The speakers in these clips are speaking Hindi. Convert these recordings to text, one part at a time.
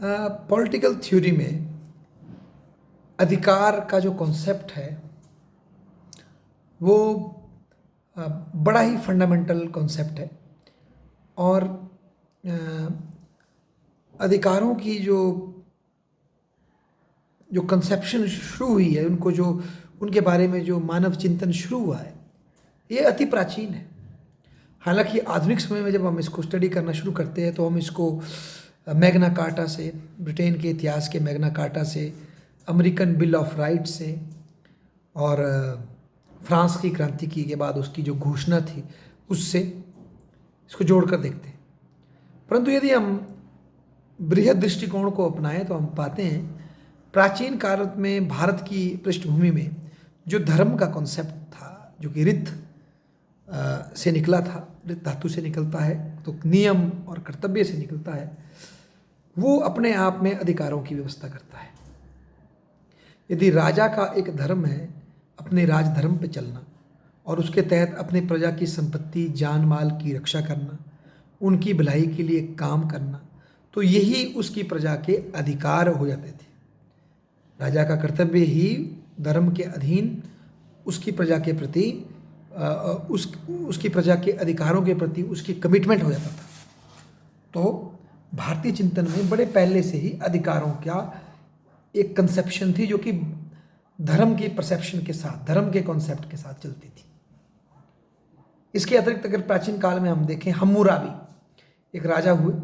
पॉलिटिकल थ्योरी में अधिकार का जो कॉन्सेप्ट है वो बड़ा ही फंडामेंटल कॉन्सेप्ट है। और अधिकारों की जो कंसेप्शन शुरू हुई है, उनके बारे में जो मानव चिंतन शुरू हुआ है, ये अति प्राचीन है। हालांकि आधुनिक समय में जब हम इसको स्टडी करना शुरू करते हैं तो हम इसको मैग्ना कार्टा से, ब्रिटेन के इतिहास के मैग्ना कार्टा से, अमेरिकन बिल ऑफ राइट्स से और फ्रांस की क्रांति के बाद उसकी जो घोषणा थी उससे इसको जोड़कर देखते हैं। परंतु यदि हम बृहद दृष्टिकोण को अपनाएं तो हम पाते हैं प्राचीन काल में भारत की पृष्ठभूमि में जो धर्म का कॉन्सेप्ट था, जो कि रित से निकला था, रित धातु से निकलता है तो नियम और कर्तव्य से निकलता है, वो अपने आप में अधिकारों की व्यवस्था करता है। यदि राजा का एक धर्म है अपने राजधर्म पे चलना और उसके तहत अपने प्रजा की संपत्ति जान माल की रक्षा करना, उनकी भलाई के लिए काम करना, तो यही उसकी प्रजा के अधिकार हो जाते थे। राजा का कर्तव्य ही धर्म के अधीन उसकी प्रजा के प्रति उसकी प्रजा के अधिकारों के प्रति उसकी कमिटमेंट हो जाता था। तो भारतीय चिंतन में बड़े पहले से ही अधिकारों का एक कंसेप्शन थी जो कि धर्म की परसेप्शन के साथ, धर्म के कॉन्सेप्ट के साथ चलती थी। इसके अतिरिक्त अगर प्राचीन काल में हम देखें, हम्मुराबी एक राजा हुए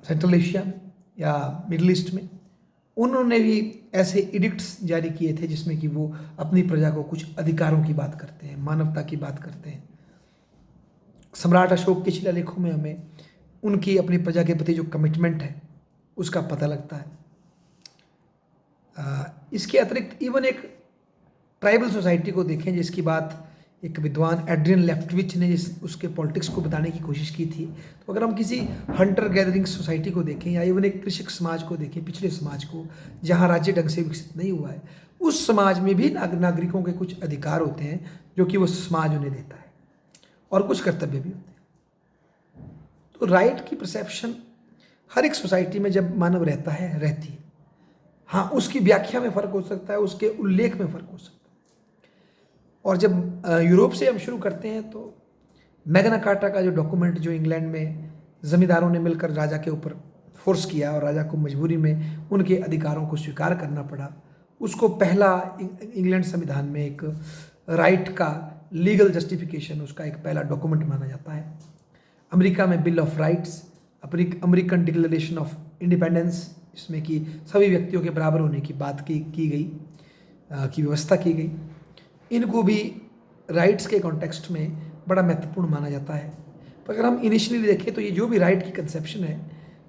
सेंट्रल एशिया में या मिडिल ईस्ट में, उन्होंने भी ऐसे एडिक्ट्स जारी किए थे जिसमें कि वो अपनी प्रजा को कुछ अधिकारों की बात करते हैं, मानवता की बात करते हैं। सम्राट अशोक के शिलालेखों में हमें उनकी अपनी प्रजा के प्रति जो कमिटमेंट है उसका पता लगता है। इसके अतिरिक्त इवन एक ट्राइबल सोसाइटी को देखें जिसकी बात एक विद्वान एड्रियन लेफ्टविच ने उसके पॉलिटिक्स को बताने की कोशिश की थी। तो अगर हम किसी हंटर गैदरिंग सोसाइटी को देखें या इवन एक कृषक समाज को देखें, पिछले समाज को जहाँ राज्य ढंग से विकसित नहीं हुआ है, उस समाज में भी नागरिकों के कुछ अधिकार होते हैं जो कि वो समाज उन्हें देता है और कुछ कर्तव्य भी होते हैं। तो राइट की परसेप्शन हर एक सोसाइटी में जब मानव रहता है रहती है। हाँ, उसकी व्याख्या में फ़र्क हो सकता है, उसके उल्लेख में फ़र्क हो सकता है। और जब यूरोप से हम शुरू करते हैं तो मैग्ना कार्टा का जो डॉक्यूमेंट जो इंग्लैंड में ज़मींदारों ने मिलकर राजा के ऊपर फोर्स किया और राजा को मजबूरी में उनके अधिकारों को स्वीकार करना पड़ा, उसको पहला इंग्लैंड संविधान में एक राइट का लीगल जस्टिफिकेशन, उसका एक पहला डॉक्यूमेंट माना जाता है। अमेरिका में bill of rights, American declaration of independence, इसमें कि सभी व्यक्तियों के बराबर होने की बात की गई, की व्यवस्था की गई। इनको भी राइट्स के कॉन्टेक्स्ट में बड़ा महत्वपूर्ण माना जाता है। पर अगर हम इनिशियली देखें तो ये जो भी राइट की कंसेप्शन है,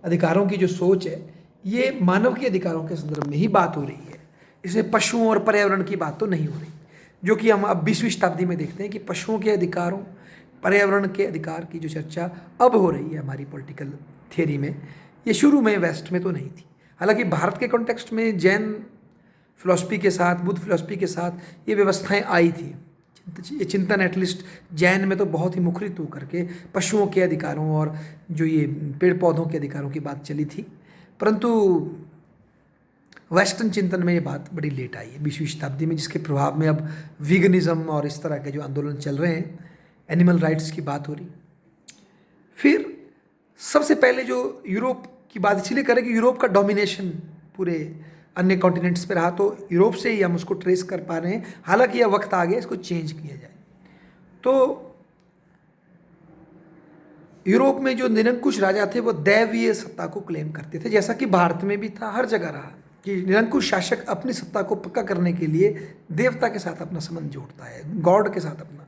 अधिकारों की जो सोच है, ये मानव के अधिकारों के संदर्भ में ही बात हो रही है। इसमें पशुओं और पर्यावरण की बात तो नहीं हो रही, जो कि हम अब 20वीं शताब्दी में देखते हैं कि पशुओं के अधिकारों, पर्यावरण के अधिकार की जो चर्चा अब हो रही है हमारी पॉलिटिकल थियरी में, ये शुरू में वेस्ट में तो नहीं थी। हालांकि भारत के कॉन्टेक्स्ट में जैन फिलॉसफी के साथ, बुद्ध फिलॉसफी के साथ ये व्यवस्थाएं आई थी। ये चिंतन एटलीस्ट जैन में तो बहुत ही मुखरित होकर के पशुओं के अधिकारों और जो ये पेड़ पौधों के अधिकारों की बात चली थी। परंतु वेस्टर्न चिंतन में ये बात बड़ी लेट आई है 20वीं शताब्दी में, जिसके प्रभाव में अब वीगनिज्म और इस तरह के जो आंदोलन चल रहे हैं, एनिमल राइट्स की बात हो रही। फिर सबसे पहले जो यूरोप की बात इसलिए करें कि यूरोप का डोमिनेशन पूरे अन्य कॉन्टिनेंट्स पे रहा, तो यूरोप से ही हम उसको ट्रेस कर पा रहे हैं। हालांकि यह वक्त आ गया इसको चेंज किया जाए। तो यूरोप में जो निरंकुश राजा थे वो दैवीय सत्ता को क्लेम करते थे, जैसा कि भारत में भी था, हर जगह रहा कि निरंकुश शासक अपनी सत्ता को पक्का करने के लिए देवता के साथ अपना संबंध जोड़ता है, गॉड के साथ अपना।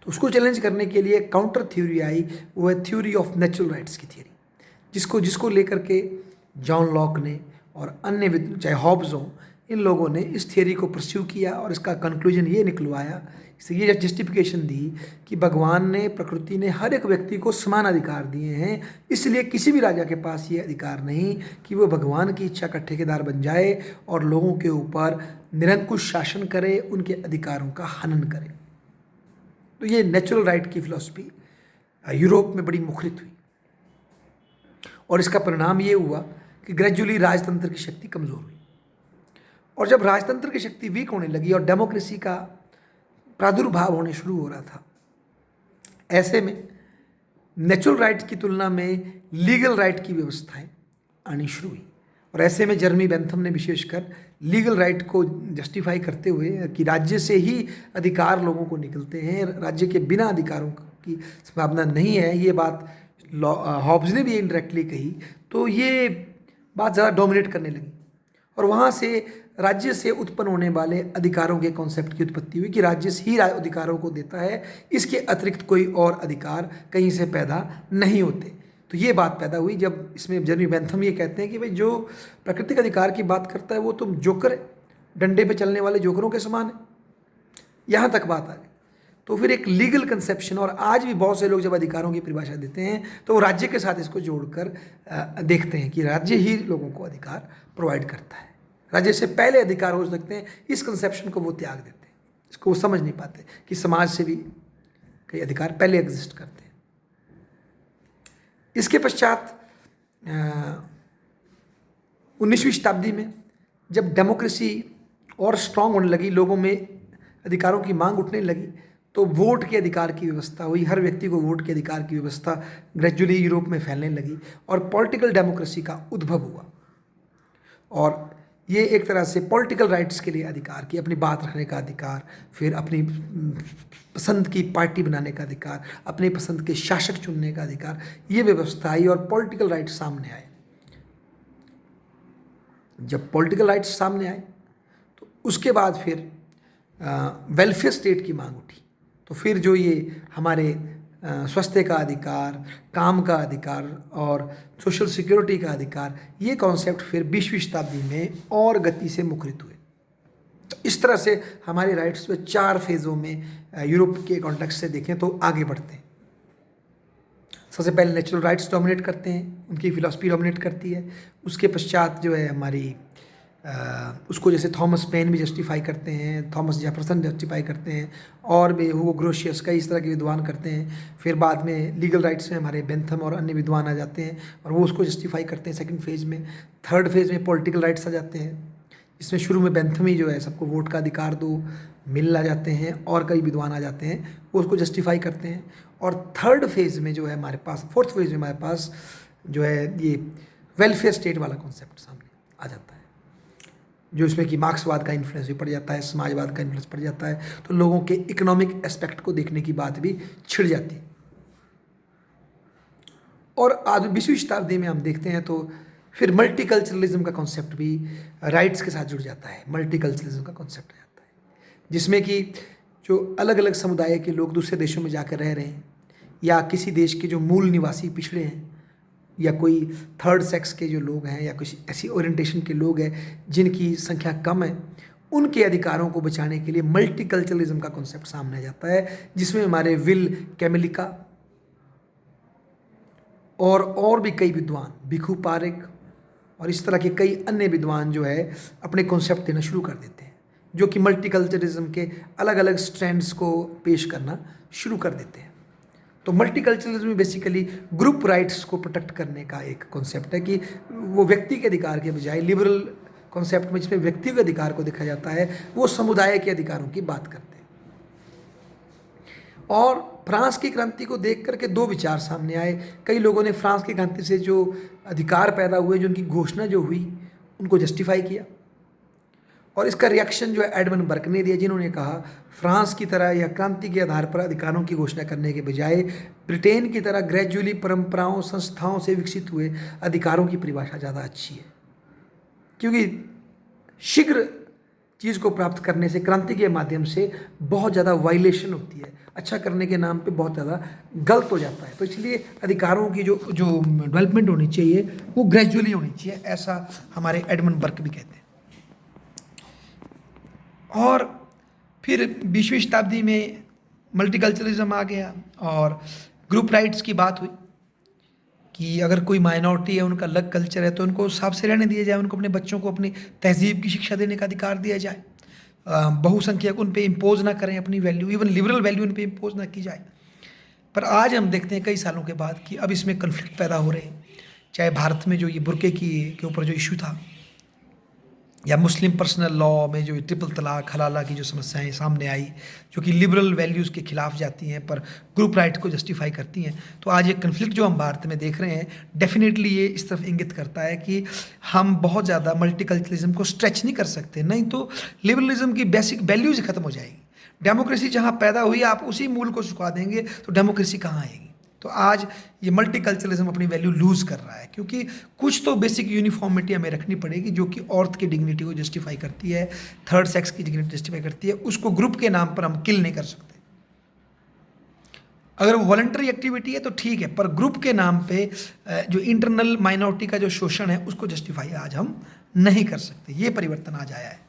तो उसको चैलेंज करने के लिए काउंटर थ्योरी आई, वो है थ्योरी ऑफ नेचुरल राइट्स की थ्योरी, जिसको लेकर के जॉन लॉक ने और अन्य चाहे हॉब्स हों, इन लोगों ने इस थियरी को परस्यू किया और इसका कंक्लूजन ये निकलवाया, ये जस्टिफिकेशन दी कि भगवान ने, प्रकृति ने हर एक व्यक्ति को समान अधिकार दिए हैं, इसलिए किसी भी राजा के पास ये अधिकार नहीं कि वो भगवान की इच्छा का ठेकेदार बन जाए और लोगों के ऊपर निरंकुश शासन करे, उनके अधिकारों का हनन करे। तो ये नेचुरल राइट की फिलॉसफी यूरोप में बड़ी मुखरित हुई और इसका परिणाम ये हुआ कि ग्रेजुअली राजतंत्र की शक्ति कमज़ोर हुई। और जब राजतंत्र की शक्ति वीक होने लगी और डेमोक्रेसी का प्रादुर्भाव होने शुरू हो रहा था, ऐसे में नेचुरल राइट्स की तुलना में लीगल राइट की व्यवस्थाएं आनी शुरू हुई। और ऐसे में जर्मी बेंथम ने विशेषकर लीगल राइट को जस्टिफाई करते हुए कि राज्य से ही अधिकार लोगों को निकलते हैं, राज्य के बिना अधिकारों की संभावना नहीं है, ये बात हॉब्स ने भी इनडायरेक्टली कही, तो ये बात ज़्यादा डोमिनेट करने लगी। और वहाँ से राज्य से उत्पन्न होने वाले अधिकारों के कॉन्सेप्ट की उत्पत्ति हुई कि राज्य ही अधिकारों को देता है, इसके अतिरिक्त कोई और अधिकार कहीं से पैदा नहीं होते। तो ये बात पैदा हुई जब इसमें जर्मी बेंथम ये कहते हैं कि भाई जो प्राकृतिक अधिकार की बात करता है वो तो जोकर है, डंडे पे चलने वाले जोकरों के समान है, यहाँ तक बात आ गई। तो फिर एक लीगल कंसेप्शन, और आज भी बहुत से लोग जब अधिकारों की परिभाषा देते हैं तो वो राज्य के साथ इसको जोड़कर देखते हैं कि राज्य ही लोगों को अधिकार प्रोवाइड करता है, राज्य से पहले अधिकार हो सकते हैं। इस कंसेप्शन को वो त्याग देते हैं, इसको वो समझ नहीं पाते कि समाज से भी कई अधिकार पहले एग्जिस्ट करते हैं। इसके पश्चात 19वीं शताब्दी में जब डेमोक्रेसी और स्ट्रांग होने लगी, लोगों में अधिकारों की मांग उठने लगी, तो वोट के अधिकार की व्यवस्था हुई, हर व्यक्ति को वोट के अधिकार की व्यवस्था ग्रेजुअली यूरोप में फैलने लगी और पॉलिटिकल डेमोक्रेसी का उद्भव हुआ। और ये एक तरह से पॉलिटिकल राइट्स के लिए अधिकार की, अपनी बात रखने का अधिकार, फिर अपनी पसंद की पार्टी बनाने का अधिकार, अपनी पसंद के शासक चुनने का अधिकार, ये व्यवस्था आई और पॉलिटिकल राइट्स सामने आए। जब पॉलिटिकल राइट्स सामने आए तो उसके बाद फिर वेलफेयर स्टेट की मांग उठी। तो फिर जो ये हमारे स्वास्थ्य का अधिकार, काम का अधिकार और सोशल सिक्योरिटी का अधिकार, ये कॉन्सेप्ट फिर 20वीं शताब्दी में और गति से मुखरित हुए। तो इस तरह से हमारे राइट्स पे 4 फेज़ों में यूरोप के कॉन्टेक्स्ट से देखें तो आगे बढ़ते हैं। सबसे पहले नेचुरल राइट्स डोमिनेट करते हैं, उनकी फिलॉसफी डोमिनेट करती है। उसके पश्चात जो है हमारी उसको जैसे थॉमस पेन भी जस्टिफाई करते हैं, थॉमस जेफरसन जस्टिफाई करते हैं, और भी हुगो ग्रोशियस कई इस तरह के विद्वान करते हैं। फिर बाद में लीगल राइट्स में हमारे बेंथम और अन्य विद्वान आ जाते हैं और वो उसको जस्टिफाई करते हैं सेकंड फेज़ में। थर्ड फेज़ में पॉलिटिकल राइट्स आ जाते हैं, इसमें शुरू में बेंथम ही जो है सबको वोट का अधिकार दो, मिल आ जाते हैं और कई विद्वान आ जाते हैं, वो उसको जस्टिफाई करते हैं। और थर्ड फेज़ में जो है हमारे पास, फोर्थ फेज़ में हमारे पास जो है ये वेलफेयर स्टेट वाला कॉन्सेप्ट सामने आ जाता है, जो इसमें कि मार्क्सवाद का इन्फ्लुएंस भी पड़ जाता है, समाजवाद का इन्फ्लुएंस पड़ जाता है, तो लोगों के इकोनॉमिक एस्पेक्ट को देखने की बात भी छिड़ जाती है। और आज 20वीं शताब्दी में हम देखते हैं तो फिर मल्टीकल्चरलिज्म का कॉन्सेप्ट भी राइट्स के साथ जुड़ जाता है। मल्टीकल्चरलिज्म का कॉन्सेप्ट आ जाता है जिसमें कि जो अलग अलग समुदाय के लोग दूसरे देशों में जाकर रह रहे हैं, या किसी देश के जो मूल निवासी पिछड़े हैं, या कोई थर्ड सेक्स के जो लोग हैं, या कुछ ऐसी ओरिएंटेशन के लोग हैं जिनकी संख्या कम है, उनके अधिकारों को बचाने के लिए मल्टीकल्चरलिज्म का कॉन्सेप्ट सामने आ जाता है, जिसमें हमारे विल कैमिलिका और भी कई विद्वान, भिखू पारेख और इस तरह के कई अन्य विद्वान जो है अपने कॉन्सेप्ट देना शुरू कर देते हैं, जो कि मल्टीकल्चरलिज्म के अलग अलग स्ट्रैंड्स को पेश करना शुरू कर देते हैं। तो मल्टीकल्चरलिज्म बेसिकली ग्रुप राइट्स को प्रोटेक्ट करने का एक कॉन्सेप्ट है कि वो व्यक्ति के अधिकार के बजाय लिबरल कॉन्सेप्ट में जिसमें व्यक्ति के अधिकार को देखा जाता है, वो समुदाय के अधिकारों की बात करते हैं। और फ्रांस की क्रांति को देख करके 2 विचार सामने आए। कई लोगों ने फ्रांस की क्रांति से जो अधिकार पैदा हुए, जो उनकी घोषणा जो हुई, उनको जस्टिफाई किया, और इसका रिएक्शन जो है एडमंड बर्क ने दिया, जिन्होंने कहा फ्रांस की तरह या क्रांति के आधार पर अधिकारों की घोषणा करने के बजाय ब्रिटेन की तरह ग्रेजुअली परंपराओं, संस्थाओं से विकसित हुए अधिकारों की परिभाषा ज़्यादा अच्छी है, क्योंकि शीघ्र चीज़ को प्राप्त करने से क्रांति के माध्यम से बहुत ज़्यादा वायलेशन होती है, अच्छा करने के नाम पे बहुत ज़्यादा गलत हो जाता है। तो इसलिए अधिकारों की जो डेवलपमेंट होनी चाहिए वो ग्रेजुअली होनी चाहिए, ऐसा हमारे एडमंड बर्क भी कहते हैं। और फिर 20वीं शताब्दी में मल्टीकल्चरलिज्म आ गया और ग्रुप राइट्स की बात हुई कि अगर कोई माइनॉरिटी है, उनका अलग कल्चर है, तो उनको साफ से रहने दिया जाए, उनको अपने बच्चों को अपनी तहजीब की शिक्षा देने का अधिकार दिया जाए, बहुसंख्यक उन पे इम्पोज ना करें अपनी वैल्यू, इवन लिबरल वैल्यू उन पे इम्पोज ना की जाए। पर आज हम देखते हैं कई सालों के बाद कि अब इसमें कन्फ्लिक्ट पैदा हो रहे हैं, चाहे भारत में जो ये बुर्के के ऊपर जो इशू था, या मुस्लिम पर्सनल लॉ में जो ट्रिपल तलाक हलाला की जो समस्याएं सामने आई, जो कि लिबरल वैल्यूज़ के खिलाफ जाती हैं पर ग्रुप राइट को जस्टिफाई करती हैं। तो आज ये कन्फ्लिक्ट जो हम भारत में देख रहे हैं, डेफिनेटली ये इस तरफ इंगित करता है कि हम बहुत ज़्यादा मल्टीकल्चरलिज्म को स्ट्रेच नहीं कर सकते, नहीं तो लिबरलिज्म की बेसिक वैल्यूज़ खत्म हो जाएगी। डेमोक्रेसी जहाँ पैदा हुई, आप उसी मूल को चुका देंगे तो डेमोक्रेसी कहाँ आएगी। तो आज ये मल्टीकल्चरलिज्म अपनी वैल्यू लूज़ कर रहा है, क्योंकि कुछ तो बेसिक यूनिफॉर्मिटी हमें रखनी पड़ेगी जो कि औरत की डिग्निटी को जस्टिफाई करती है, थर्ड सेक्स की डिग्निटी जस्टिफाई करती है। उसको ग्रुप के नाम पर हम किल नहीं कर सकते। अगर वो वॉलंटरी एक्टिविटी है तो ठीक है, पर ग्रुप के नाम पे जो इंटरनल माइनॉरिटी का जो शोषण है उसको जस्टिफाई आज हम नहीं कर सकते। ये परिवर्तन आज आया है।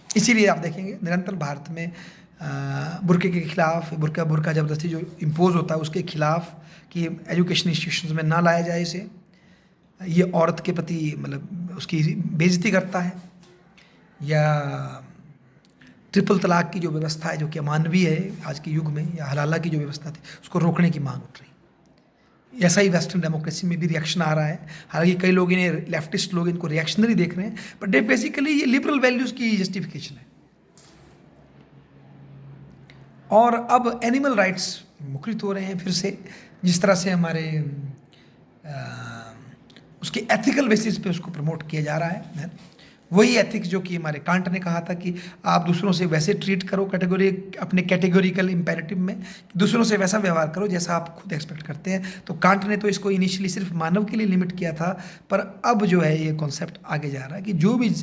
इसीलिए आप देखेंगे निरंतर भारत में बुर्के के खिलाफ, बुर्का ज़बरदस्ती जो इम्पोज होता है उसके खिलाफ कि एजुकेशन इंस्टीट्यूशंस में ना लाया जाए इसे, ये औरत के प्रति मतलब उसकी बेइज्जती करता है, या ट्रिपल तलाक की जो व्यवस्था है जो कि अमानवीय है आज के युग में, या हलाला की जो व्यवस्था थी उसको रोकने की मांग उठ रही। ऐसा ही वेस्टर्न डेमोक्रेसी में भी रिएक्शन आ रहा है। हालांकि कई लोग इन्हें, लेफ्टिस्ट लोग इनको रिएक्शनरी देख रहे हैं, बट बेसिकली ये लिबरल वैल्यूज़ की जस्टिफिकेशन है। और अब एनिमल राइट्स मुखरित हो रहे हैं फिर से, जिस तरह से हमारे उसके एथिकल बेसिस पे उसको प्रमोट किया जा रहा है। वही एथिक्स जो कि हमारे कांट ने कहा था कि आप दूसरों से वैसे ट्रीट करो, कैटेगरी अपने कैटेगोरिकल इम्पेरेटिव में दूसरों से वैसा व्यवहार करो जैसा आप खुद एक्सपेक्ट करते हैं। तो कांट ने तो इसको इनिशियली सिर्फ मानव के लिए लिमिट किया था, पर अब जो है ये कॉन्सेप्ट आगे जा रहा है कि जो भी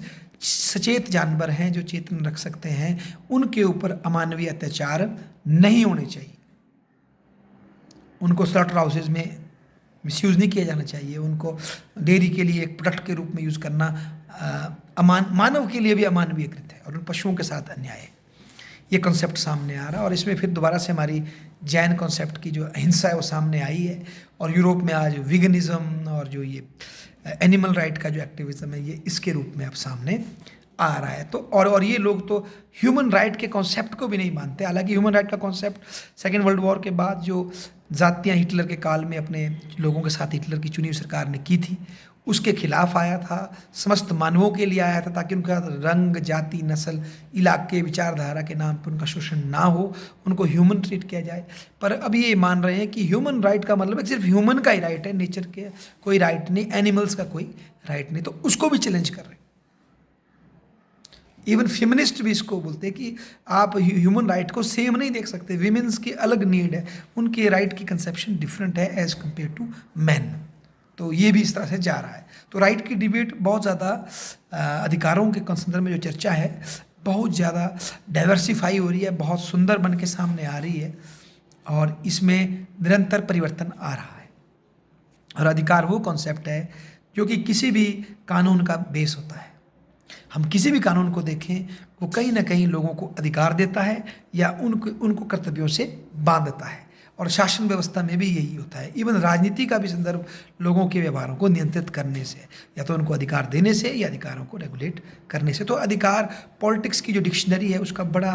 सचेत जानवर हैं जो चेतन रख सकते हैं, उनके ऊपर अमानवीय अत्याचार नहीं होने चाहिए। उनको स्लॉटर हाउसेज में मिसयूज़ नहीं किया जाना चाहिए। उनको डेयरी के लिए एक प्रोडक्ट के रूप में यूज़ करना मानव के लिए भी अमानवीय कृत है और उन पशुओं के साथ अन्याय है। ये कॉन्सेप्ट सामने आ रहा है और इसमें फिर दोबारा से हमारी जैन कॉन्सेप्ट की जो अहिंसा है वो सामने आई है। और यूरोप में आज विगनिज़म और जो ये एनिमल राइट का जो एक्टिविज़म है ये इसके रूप में अब सामने आ रहा है। तो और ये लोग तो ह्यूमन राइट के कॉन्सेप्ट को भी नहीं मानते। हालांकि ह्यूमन राइट का कॉन्सेप्ट सेकेंड वर्ल्ड वॉर के बाद जो जातियाँ हिटलर के काल में अपने लोगों के साथ हिटलर की चुनी हुई सरकार ने की थी उसके खिलाफ आया था, समस्त मानवों के लिए आया था, ताकि उनका रंग, जाति, नस्ल, इलाके, विचारधारा के नाम पर उनका शोषण ना हो, उनको ह्यूमन ट्रीट किया जाए। पर अब ये मान रहे हैं कि ह्यूमन राइट का मतलब सिर्फ ह्यूमन का ही राइट है, नेचर के कोई राइट नहीं, एनिमल्स का कोई राइट नहीं। तो उसको भी चैलेंज कर रहे हैं। इवन फेमिनिस्ट भी इसको बोलते हैं कि आप ह्यूमन राइट को सेम नहीं देख सकते, वीमेंस की अलग नीड है, उनके राइट की कंसेप्शन डिफरेंट है एज कम्पेयर टू मैन। तो ये भी इस तरह से जा रहा है। तो राइट की डिबेट बहुत ज़्यादा, अधिकारों के संदर्भ में जो चर्चा है बहुत ज़्यादा डाइवर्सिफाई हो रही है, बहुत सुंदर बन के सामने आ रही है और इसमें निरंतर परिवर्तन आ रहा है। और अधिकार वो कॉन्सेप्ट है जो कि किसी भी कानून का बेस होता है। हम किसी भी कानून को देखें वो कहीं ना कहीं लोगों को अधिकार देता है या उनको कर्तव्यों से बांधता है। और शासन व्यवस्था में भी यही होता है। इवन राजनीति का भी संदर्भ लोगों के व्यवहारों को नियंत्रित करने से, या तो उनको अधिकार देने से या अधिकारों को रेगुलेट करने से। तो अधिकार पॉलिटिक्स की जो डिक्शनरी है उसका बड़ा,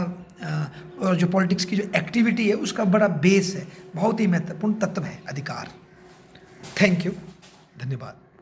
और जो पॉलिटिक्स की जो एक्टिविटी है उसका बड़ा बेस है, बहुत ही महत्वपूर्ण तत्व है अधिकार। थैंक यू, धन्यवाद।